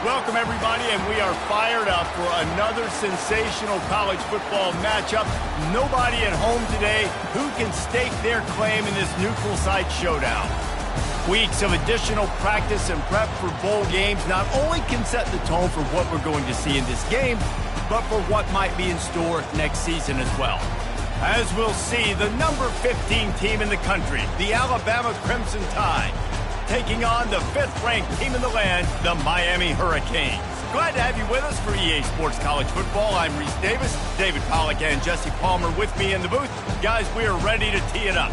Welcome, everybody, and we are fired up for another sensational college football matchup. Nobody at home today who can stake their claim in this neutral site showdown. Weeks of additional practice and prep for bowl games not only can set the tone for what we're going to see in this game, but for what might be in store next season as well. As we'll see, the number 15 team in the country, the Alabama Crimson Tide, taking on the 5th-ranked team in the land, the Miami Hurricanes. Glad to have you with us for EA Sports College Football. I'm Reese Davis, David Pollack, and Jesse Palmer with me in the booth. Guys, we are ready to tee it up.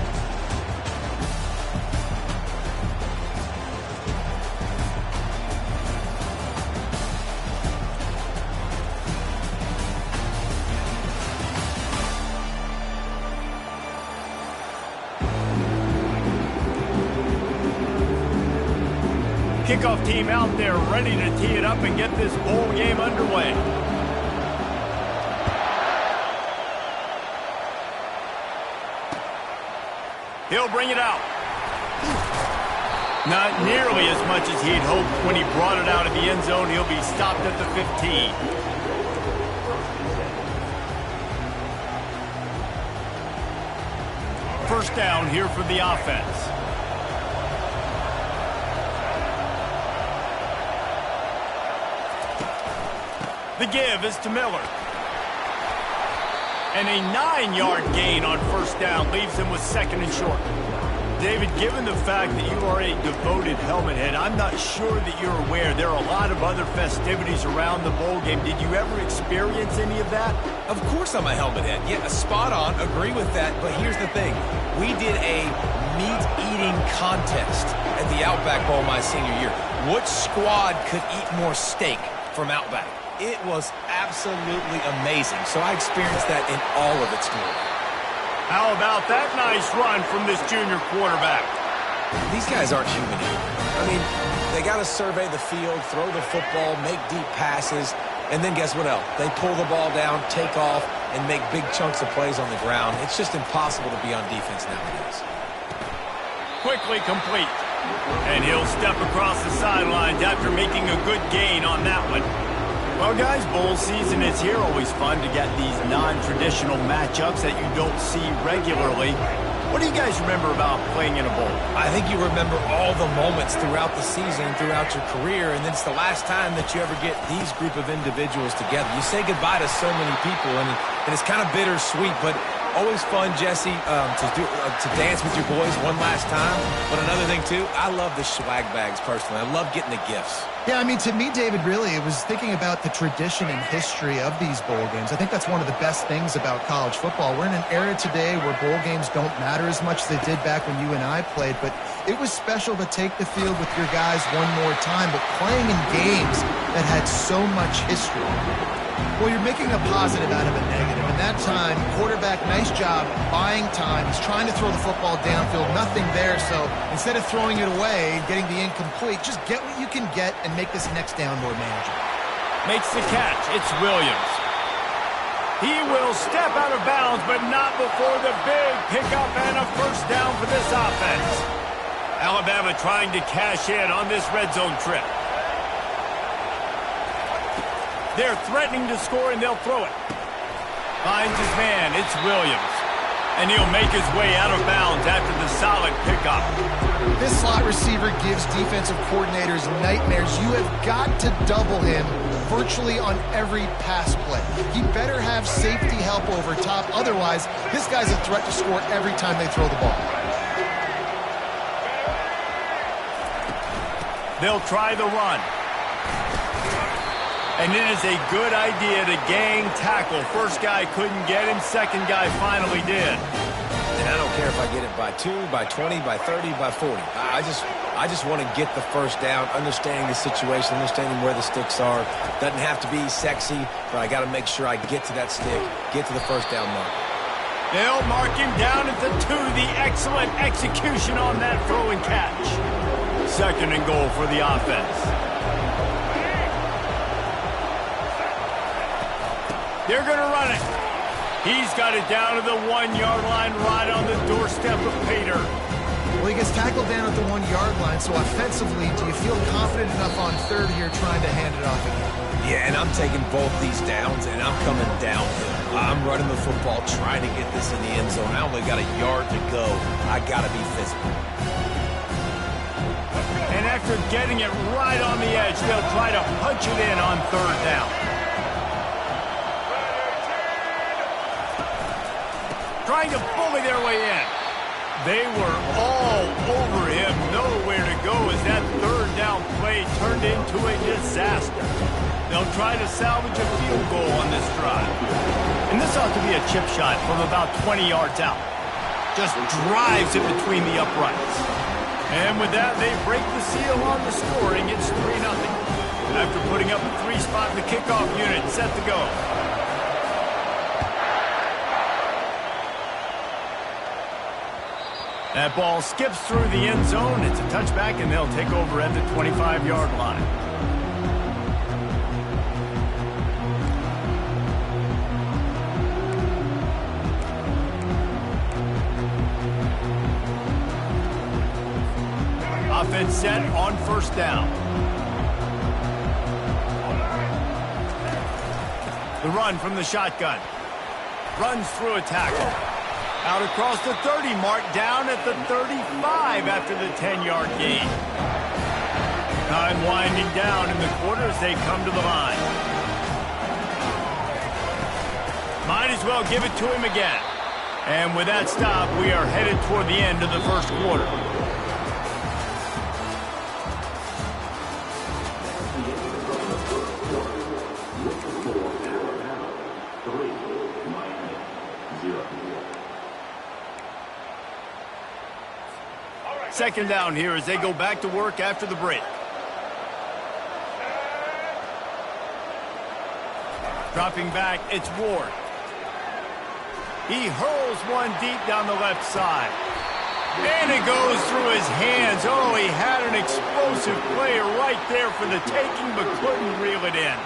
Kickoff team out there ready to tee it up and get this bowl game underway. He'll bring it out. Not nearly as much as he'd hoped when he brought it out of the end zone. He'll be stopped at the 15. First down here for the offense. The give is to Miller. And a 9-yard gain on first down leaves him with 2nd and short. David, given the fact that you are a devoted helmet head, I'm not sure that you're aware there are a lot of other festivities around the bowl game. Did you ever experience any of that? Of course I'm a helmet head. Yeah, spot on. Agree with that. But here's the thing. We did a meat-eating contest at the Outback Bowl my senior year. Which squad could eat more steak from Outback? It was absolutely amazing. So I experienced that in all of its glory. How about that nice run from this junior quarterback? These guys aren't human anymore. I mean, they got to survey the field, throw the football, make deep passes, and then guess what else? They pull the ball down, take off, and make big chunks of plays on the ground. It's just impossible to be on defense nowadays. Quickly complete. And he'll step across the sidelines after making a good gain on that one. Well, guys, bowl season is here. Always fun to get these non-traditional matchups that you don't see regularly. What do you guys remember about playing in a bowl? I think you remember all the moments throughout the season, throughout your career, and it's the last time that you ever get these group of individuals together. You say goodbye to so many people, and it's kind of bittersweet, but always fun, Jesse, to dance with your boys one last time. But another thing, too, I love the swag bags, personally. I love getting the gifts. Yeah, I mean, to me, David, really, it was thinking about the tradition and history of these bowl games. I think that's one of the best things about college football. We're in an era today where bowl games don't matter as much as they did back when you and I played, but it was special to take the field with your guys one more time, but playing in games that had so much history. Well, you're making a positive out of a negative. And that time, quarterback, nice job buying time. He's trying to throw the football downfield. Nothing there. So instead of throwing it away and getting the incomplete, just get what you can get and make this next down more manageable. Makes the catch. It's Williams. He will step out of bounds, but not before the big pickup and a first down for this offense. Alabama trying to cash in on this red zone trip. They're threatening to score, and they'll throw it. Finds his man. It's Williams. And he'll make his way out of bounds after the solid pickup. This slot receiver gives defensive coordinators nightmares. You have got to double him virtually on every pass play. He better have safety help over top. Otherwise, this guy's a threat to score every time they throw the ball. They'll try the run. And it is a good idea to gang tackle. First guy couldn't get him. Second guy finally did. And I don't care if I get it by 2, by 20, by 30, by 40. I just want to get the first down, understanding the situation, understanding where the sticks are. Doesn't have to be sexy, but I got to make sure I get to that stick, get to the first down mark. They'll mark him down at the 2. The excellent execution on that throw and catch. 2nd and goal for the offense. They're going to run it. He's got it down to the 1-yard line right on the doorstep of Pater. Well, he gets tackled down at the 1-yard line, so offensively, do you feel confident enough on third here trying to hand it off again? Yeah, and I'm taking both these downs, and I'm coming downhill. I'm running the football, trying to get this in the end zone. I only got a yard to go. I got to be physical. And after getting it right on the edge, they'll try to punch it in on third down. Trying to bully their way in. They were all over him. Nowhere to go as that third down play turned into a disaster. They'll try to salvage a field goal on this drive. And this ought to be a chip shot from about 20 yards out. Just drives it between the uprights. And with that, they break the seal on the scoring. It's 3-0. After putting up a 3-spot, the kickoff unit set to go. That ball skips through the end zone. It's a touchback, and they'll take over at the 25-yard line. Offense set on first down. The run from the shotgun. Runs through a tackle. Out across the 30 mark, down at the 35 after the 10-yard gain. Time winding down in the quarter as they come to the line. Might as well give it to him again. And with that stop, we are headed toward the end of the first quarter. Second down here as they go back to work after the break. Dropping back, it's Ward. He hurls one deep down the left side. And it goes through his hands. Oh, he had an explosive player right there for the taking, but couldn't reel it in.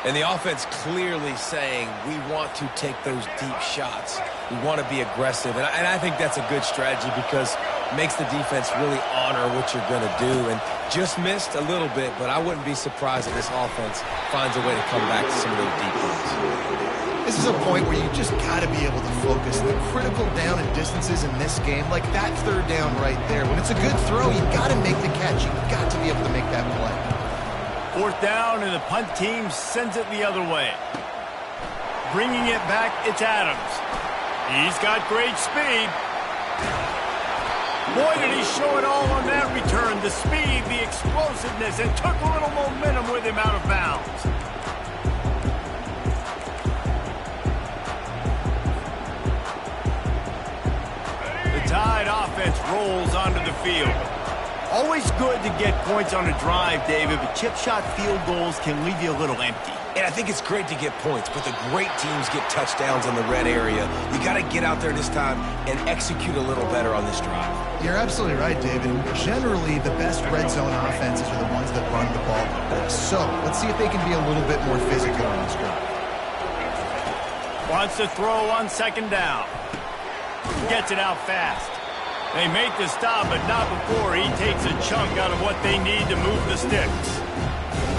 And the offense clearly saying, we want to take those deep shots. We want to be aggressive. And I think that's a good strategy because it makes the defense really honor what you're going to do. And just missed a little bit, but I wouldn't be surprised if this offense finds a way to come back to some of those deep ones. This is a point where you just got to be able to focus. The critical down and distances in this game, like that third down right there. When it's a good throw, you got to make the catch. You got to be able to make that play. Fourth down, and the punt team sends it the other way. Bringing it back, it's Adams. He's got great speed. Boy, did he show it all on that return. The speed, the explosiveness, and took a little momentum with him out of bounds. The Tide offense rolls onto the field. Always good to get points on a drive, David, but chip shot field goals can leave you a little empty. And I think it's great to get points, but the great teams get touchdowns in the red area. You got to get out there this time and execute a little better on this drive. You're absolutely right, David. Generally, the best red zone offenses are the ones that run the ball best. So, let's see if they can be a little bit more physical on this drive. Wants to throw on second down. Gets it out fast. They make the stop, but not before he takes a chunk out of what they need to move the sticks.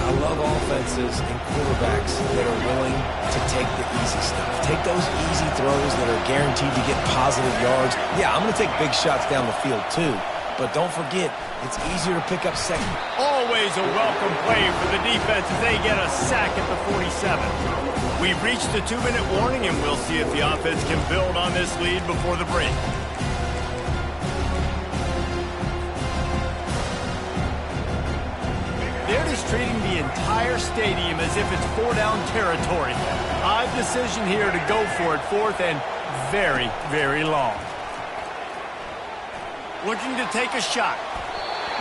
I love offenses and quarterbacks that are willing to take the easy stuff. Take those easy throws that are guaranteed to get positive yards. Yeah, I'm going to take big shots down the field too, but don't forget, it's easier to pick up second. Always a welcome play for the defense as they get a sack at the 47. We've reached the 2-minute warning, and we'll see if the offense can build on this lead before the break. They're just treating the entire stadium as if it's four-down territory. Odd decision here to go for it, fourth and very, very long. Looking to take a shot.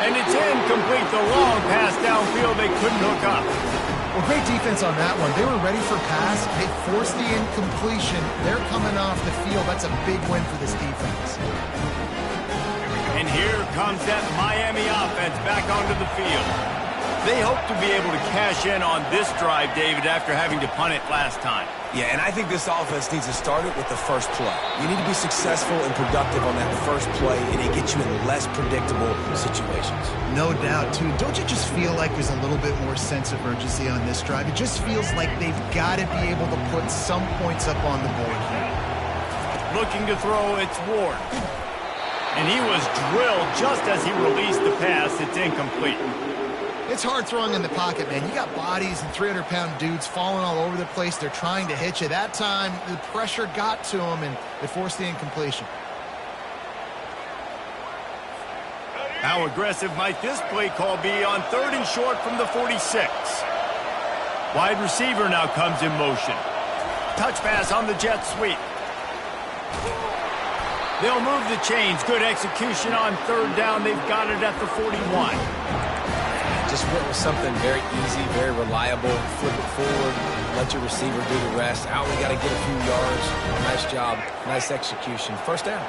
And it's incomplete. The long pass downfield they couldn't hook up. Well, great defense on that one. They were ready for pass. They forced the incompletion. They're coming off the field. That's a big win for this defense. And here comes that Miami offense back onto the field. They hope to be able to cash in on this drive, David, after having to punt it last time. Yeah, and I think this offense needs to start it with the first play. You need to be successful and productive on that first play, and it gets you in less predictable situations. No doubt, too. Don't you just feel like there's a little bit more sense of urgency on this drive? It just feels like they've got to be able to put some points up on the board here. Looking to throw, it's Ward. And he was drilled just as he released the pass. It's incomplete. It's hard throwing in the pocket, man. You got bodies and 300-pound dudes falling all over the place. They're trying to hit you. That time, the pressure got to them, and it forced the incompletion. How aggressive might this play call be on 3rd and short from the 46? Wide receiver now comes in motion. Touch pass on the jet sweep. They'll move the chains. Good execution on 3rd down. They've got it at the 41. Just went with something very easy, very reliable. Flip it forward, let your receiver do the rest. Out, we got to get a few yards. Nice job, nice execution. 1st down.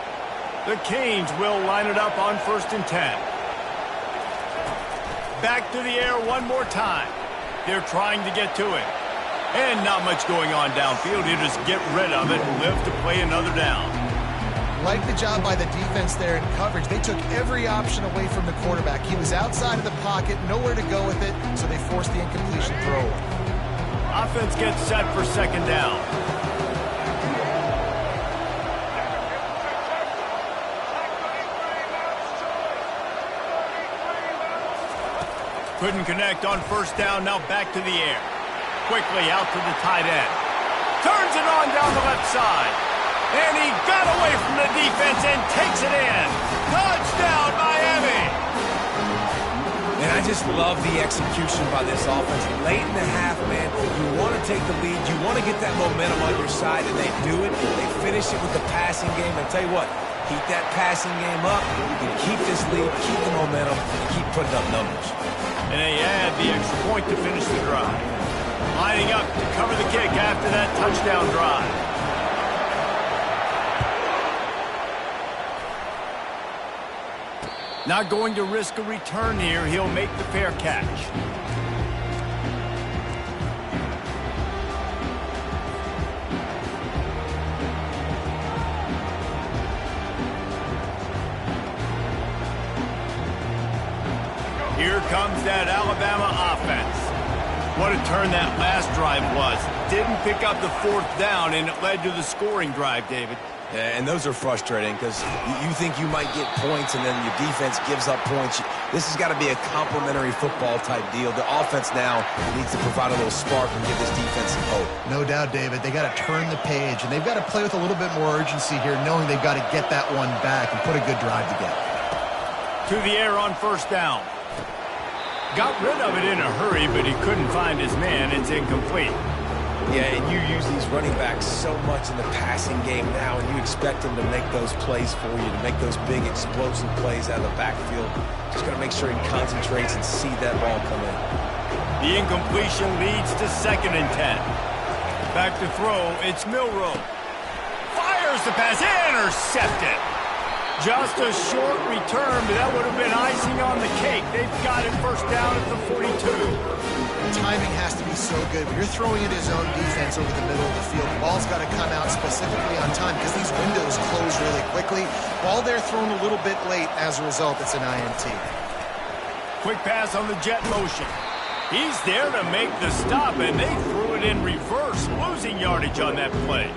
The Canes will line it up on 1st and 10. Back to the air one more time. They're trying to get to it. And not much going on downfield. You just get rid of it and live to play another down. Like the job by the defense there in coverage. They took every option away from the quarterback. He was outside of the pocket, nowhere to go with it, so they forced the incompletion throw. Offense gets set for 2nd down. Couldn't connect on 1st down, now back to the air. Quickly out to the tight end. Turns it on down the left side. And he got away from the defense and takes it in. Touchdown, Miami! And I just love the execution by this offense. Late in the half, man, you want to take the lead. You want to get that momentum on your side, and they do it. They finish it with the passing game. I tell you what, keep that passing game up. You keep this lead, keep the momentum, and keep putting up numbers. And they add the extra point to finish the drive. Lining up to cover the kick after that touchdown drive. Not going to risk a return here. He'll make the fair catch. Here comes that Alabama offense. What a turn that last drive was. Didn't pick up the 4th down, and it led to the scoring drive, David. Yeah, and those are frustrating because you think you might get points and then your defense gives up points. This has got to be a complementary football type deal. The offense now needs to provide a little spark and give this defense some hope. No doubt, David. They got to turn the page, and they've got to play with a little bit more urgency here, knowing they've got to get that one back and put a good drive together. To the air on 1st down. Got rid of it in a hurry, but he couldn't find his man. It's incomplete. Yeah, and you use these running backs so much in the passing game now, and you expect them to make those plays for you, to make those big explosive plays out of the backfield. Just got to make sure he concentrates and see that ball come in. The incompletion leads to 2nd and 10. Back to throw, it's Milroe. Fires the pass, intercepted. Just a short return, but that would have been icing on the cake. They've got it 1st down at the 42. Timing has to be so good. When you're throwing at his own defense over the middle of the field, the ball's got to come out specifically on time because these windows close really quickly. Ball there thrown a little bit late. As a result, it's an INT. Quick pass on the jet motion. He's there to make the stop, and they threw it in reverse, losing yardage on that play.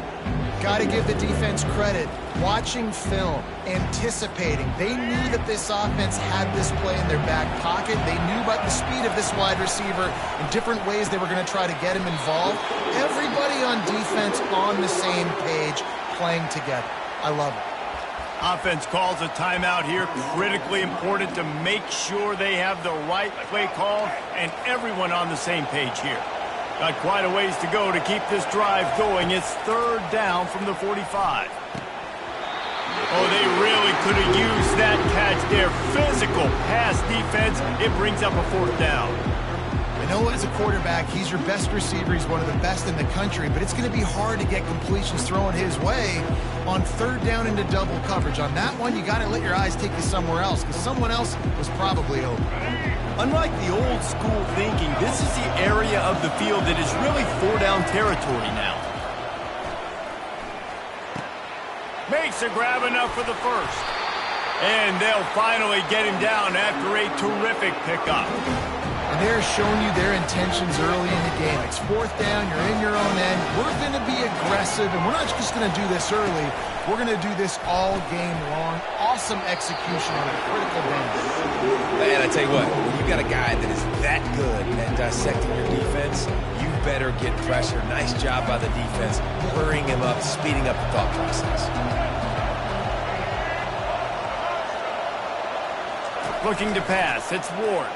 Got to give the defense credit. Watching film, anticipating. They knew that this offense had this play in their back pocket. They knew about the speed of this wide receiver and different ways they were going to try to get him involved. Everybody on defense on the same page, playing together. I love it. Offense calls a timeout here. Critically important to make sure they have the right play call and everyone on the same page here. Got quite a ways to go to keep this drive going. It's 3rd down from the 45. Oh, they really could have used that catch there. Physical pass defense. It brings up a 4th down. I know as a quarterback, he's your best receiver. He's one of the best in the country, but it's going to be hard to get completions thrown his way on 3rd down into double coverage. On that one, you got to let your eyes take you somewhere else because someone else was probably open. Unlike the old school thinking, this is the area of the field that is really four-down territory now. Makes a grab enough for the first. And they'll finally get him down after a terrific pickup. And they're showing you their intentions early in the game. It's fourth down, you're in your own end. We're going to be aggressive, and we're not just going to do this early. We're going to do this all game long. Awesome execution on a critical down. Man, I tell you what, when you got a guy that is that good at dissecting your defense, you better get pressure. Nice job by the defense, hurrying him up, speeding up the thought process. Looking to pass, it's Ward.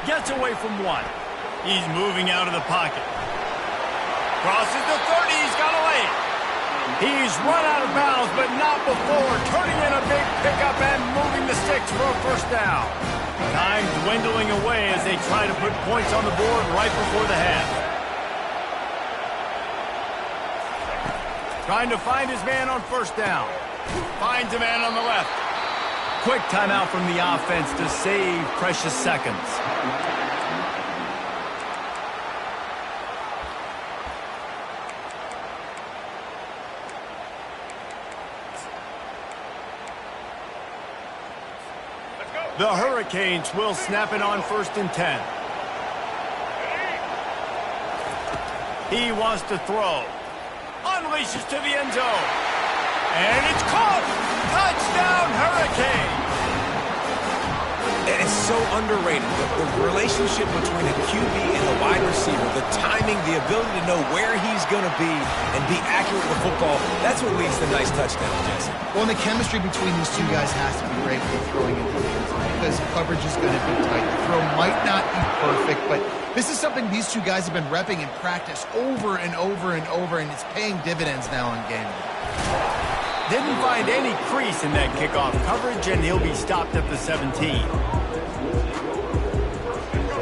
Gets away from one. He's moving out of the pocket. Crosses the 30, he's got a lane. He's run out of bounds, but not before turning in a big pickup and moving the sticks for a first down. Time dwindling away as they try to put points on the board right before the half. Trying to find his man on first down. Finds a man on the left. Quick timeout from the offense to save precious seconds. The Hurricanes will snap it on 1st and 10. He wants to throw. Unleashes to the end zone. And it's caught! Touchdown, Hurricane! And it's so underrated. The relationship between a QB and a wide receiver, the timing, the ability to know where he's going to be and be accurate with the football, that's what leads to nice touchdowns, Jesse. Well, and the chemistry between these two guys has to be great when throwing into the end zone because coverage is going to be tight. The throw might not be perfect, but this is something these two guys have been repping in practice over and over and over, and it's paying dividends now in game. Didn't find any crease in that kickoff coverage, and he'll be stopped at the 17.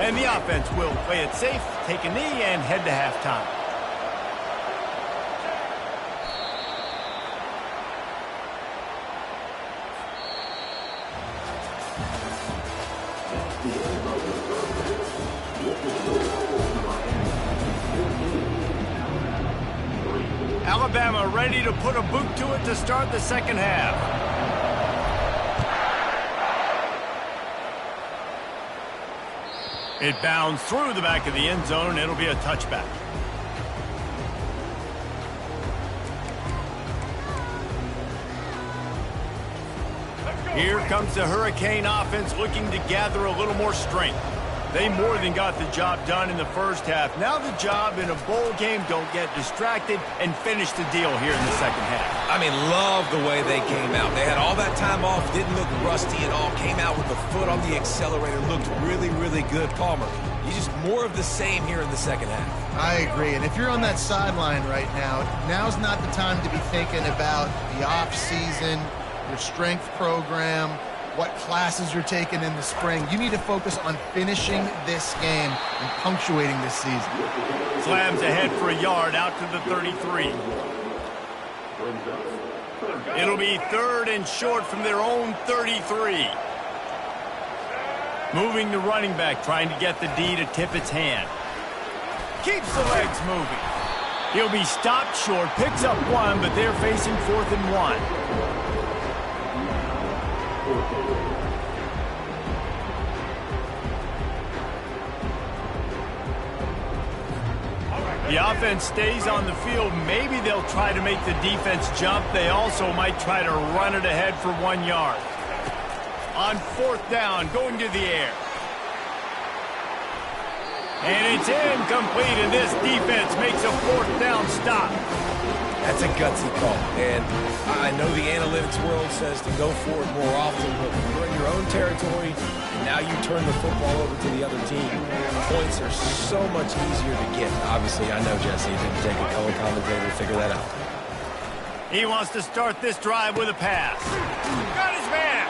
And the offense will play it safe, take a knee, and head to halftime. Alabama ready to put a boot to it to start the second half. It bounds through the back of the end zone. It'll be a touchback. Here comes the Hurricane offense looking to gather a little more strength. They more than got the job done in the first half. Now the job in a bowl game, don't get distracted and finish the deal here in the second half. I mean, love the way they came out. They had all that time off, didn't look rusty at all, came out with the foot on the accelerator, looked really, really good. Palmer, he's just more of the same here in the second half. I agree, and if you're on that sideline right now, now's not the time to be thinking about the off-season, your strength program, what classes you're taking in the spring. You need to focus on finishing this game and punctuating this season. Slams ahead for a yard out to the 33. It'll be 3rd and short from their own 33. Moving the running back, trying to get the D to tip its hand. Keeps the legs moving. He'll be stopped short, picks up 1, but they're facing 4th and 1. The offense stays on the field. Maybe they'll try to make the defense jump. They also might try to run it ahead for 1 yard. On 4th down, going to the air. And it's incomplete, and this defense makes a 4th down stop. That's a gutsy call. And I know the analytics world says to go for it more often, but when you're in your own territory, and now you turn the football over to the other team, points are so much easier to get. Obviously, I know, Jesse, it didn't take a color commentator to figure that out. He wants to start this drive with a pass. Got his man.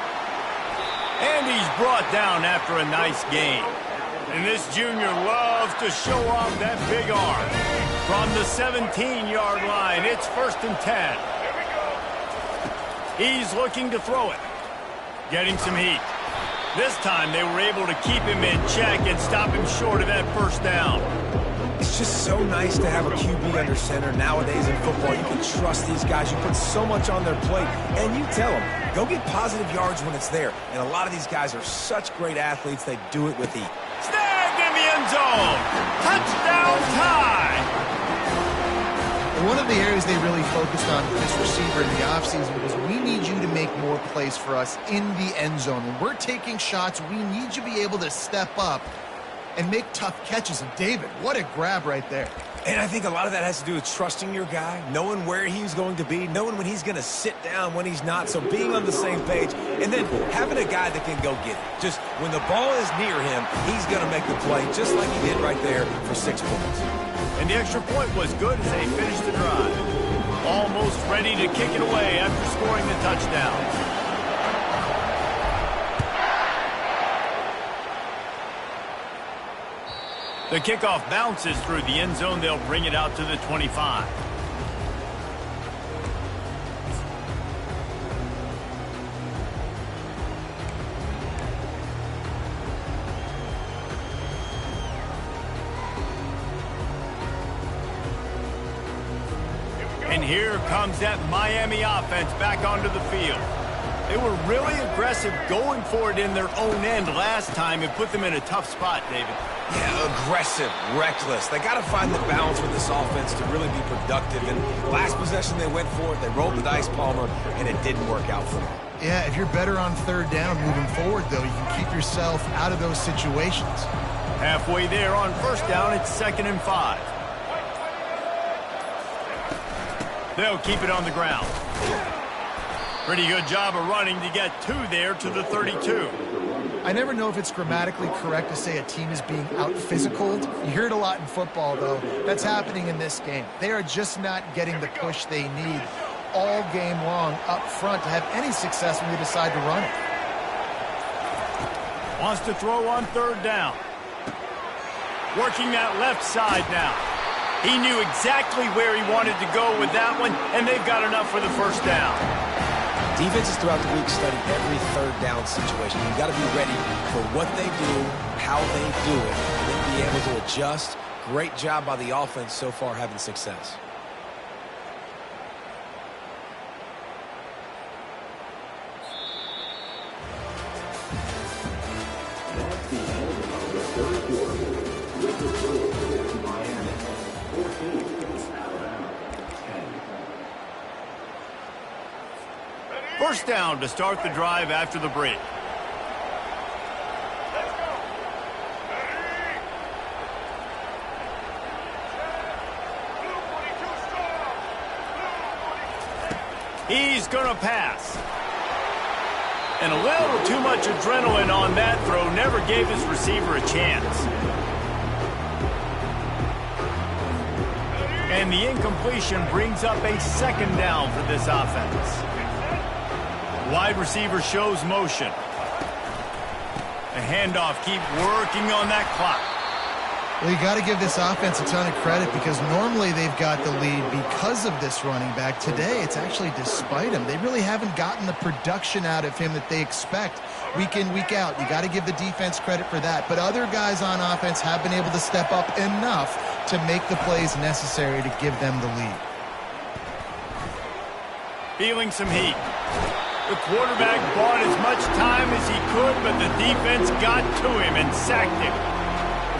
And he's brought down after a nice game. And this junior loves to show off that big arm. From the 17-yard line, it's 1st and 10. He's looking to throw it. Getting some heat. This time they were able to keep him in check and stop him short of that first down. It's just so nice to have a QB under center nowadays in football. You can trust these guys. You put so much on their plate, and you tell them, go get positive yards when it's there. And a lot of these guys are such great athletes, they do it with ease. Snagged in the end zone. Touchdown tie. One of the areas they really focused on with this receiver in the offseason was we need you to make more plays for us in the end zone. When we're taking shots, we need you to be able to step up and make tough catches. And David, what a grab right there. And I think a lot of that has to do with trusting your guy, knowing where he's going to be, knowing when he's going to sit down, when he's not. So being on the same page, and then having a guy that can go get it. Just when the ball is near him, he's going to make the play, just like he did right there for 6 points. And the extra point was good as they finished the drive. Almost ready to kick it away after scoring the touchdown. The kickoff bounces through the end zone. They'll bring it out to the 25. And here comes that Miami offense back onto the field. They were really aggressive going for it in their own end last time and put them in a tough spot, David. Yeah, aggressive, reckless. They got to find the balance with this offense to really be productive. And last possession they went for it, they rolled the dice, Palmer, and it didn't work out for them. Yeah, if you're better on third down moving forward, though, you can keep yourself out of those situations. Halfway there on first down, it's 2nd and 5. They'll keep it on the ground. Pretty good job of running to get 2 there to the 32. I never know if it's grammatically correct to say a team is being out-physicaled. You hear it a lot in football, though. That's happening in this game. They are just not getting the push they need all game long up front to have any success when they decide to run it. Wants to throw on third down. Working that left side now. He knew exactly where he wanted to go with that one, and they've got enough for the first down. Defenses throughout the week study every third down situation. You've got to be ready for what they do, how they do it, and then be able to adjust. Great job by the offense so far having success. First down to start the drive after the break. He's going to pass. And a little too much adrenaline on that throw never gave his receiver a chance. And the incompletion brings up a 2nd down for this offense. Wide receiver shows motion. The handoff, keep working on that clock. Well, you got to give this offense a ton of credit because normally they've got the lead because of this running back. Today, it's actually despite him. They really haven't gotten the production out of him that they expect week in, week out. You got to give the defense credit for that. But other guys on offense have been able to step up enough to make the plays necessary to give them the lead. Feeling some heat. The quarterback bought as much time as he could, but the defense got to him and sacked him.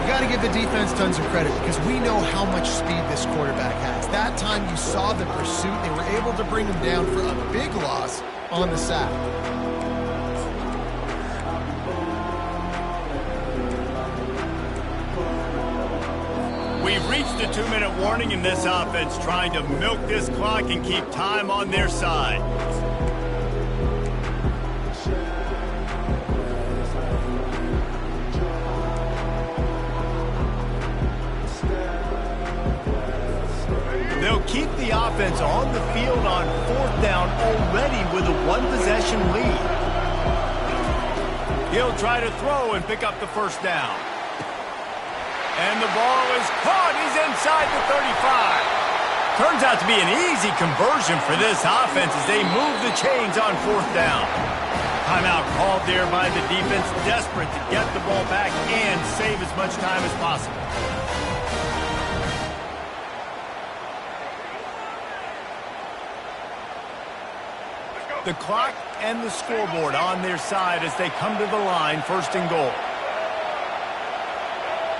You got to give the defense tons of credit because we know how much speed this quarterback has. That time you saw the pursuit. They were able to bring him down for a big loss on the sack. We've reached the 2-minute warning in this offense, trying to milk this clock and keep time on their side. They'll keep the offense on the field on 4th down already with a 1-possession lead. He'll try to throw and pick up the first down. And the ball is caught. He's inside the 35. Turns out to be an easy conversion for this offense as they move the chains on 4th down. Timeout called there by the defense, desperate to get the ball back and save as much time as possible. The clock and the scoreboard on their side as they come to the line, first and goal.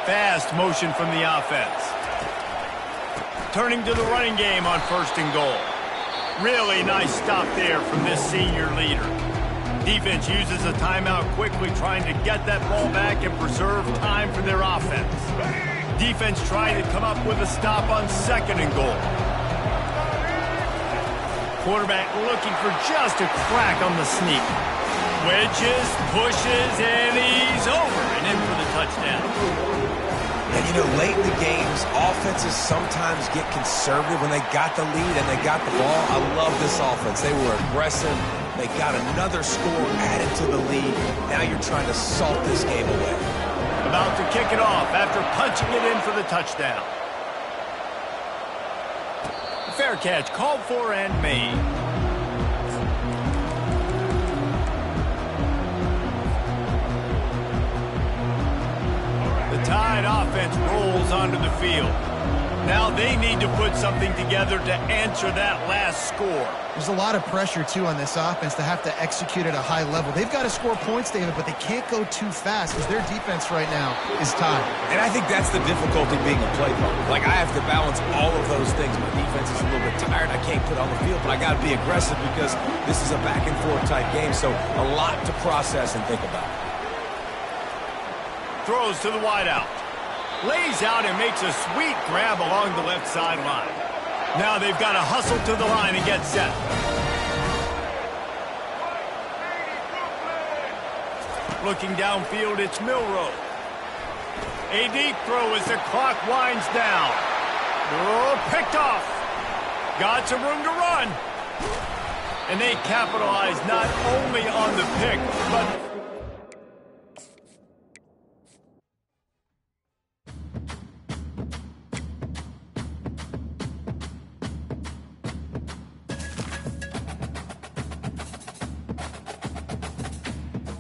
Fast motion from the offense. Turning to the running game on first and goal. Really nice stop there from this senior leader. Defense uses a timeout quickly, trying to get that ball back and preserve time for their offense. Defense trying to come up with a stop on second and goal. Quarterback looking for just a crack on the sneak. Wedges, pushes, and he's over and in for the touchdown. And, you know, late in the games, offenses sometimes get conservative when they got the lead and they got the ball. I love this offense. They were aggressive. They got another score added to the lead. Now you're trying to salt this game away. About to kick it off after punching it in for the touchdown. Fair catch called for and made. The Tide offense rolls onto the field. Now they need to put something together to answer that last score. There's a lot of pressure, too, on this offense to have to execute at a high level. They've got to score points, David, but they can't go too fast because their defense right now is tied. And I think that's the difficulty being a play caller. Like, I have to balance all of those things. My defense is a little bit tired. I can't put on the field, but I got to be aggressive because this is a back-and-forth type game, so a lot to process and think about. Throws to the wideout. Lays out and makes a sweet grab along the left sideline. Now they've got to hustle to the line and get set. Looking downfield, it's Milroe. A deep throw as the clock winds down. Oh, picked off. Got some room to run. And they capitalize not only on the pick, but